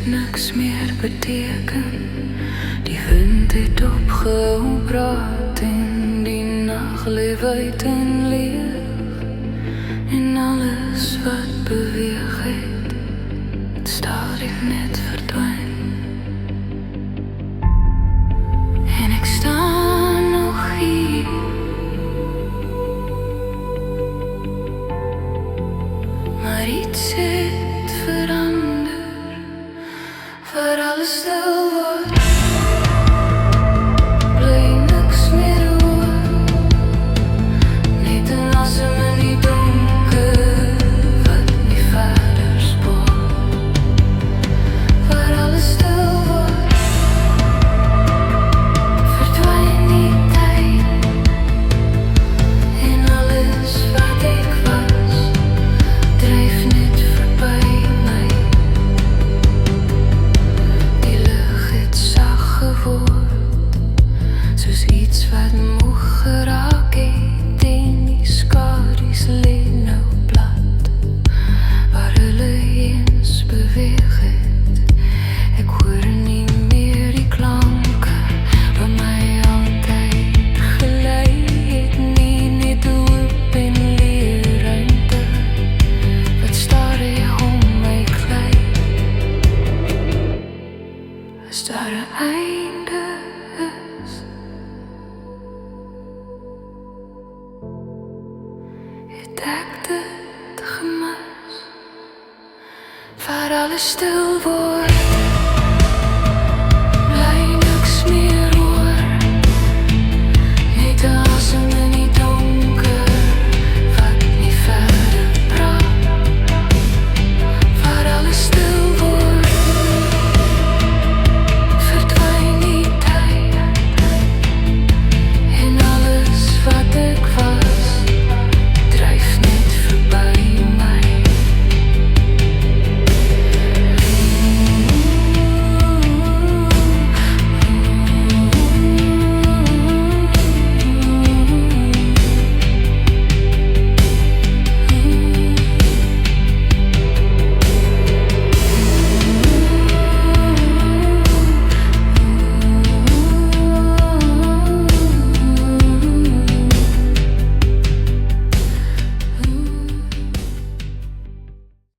wat niks meer beteken. Die wind het opgehou praat en die nag lê wyd en leeg. En alles wat beweeg het stadig net verdwyn. En ek staan nog hier, maar iets het verander, vir alles stil word. Bly niks meer oor, net 'n asem in die donker, wat nie verder spoor. Vir alles stil word, verdwyn die tyd, en alles wat ek was, dryf net verby my. Die lug het sag geword, soos iets wat moeg geraak het, en die skadu's lê nou plat, waar hulle eens beweeg het. Ek hoor nie meer die klanke, wat my altyd gelei het nie, net 'n oop en leer ruimte, wat stadig om my klei. As daar 'n einde is, het ek dit gemis, waar alles stil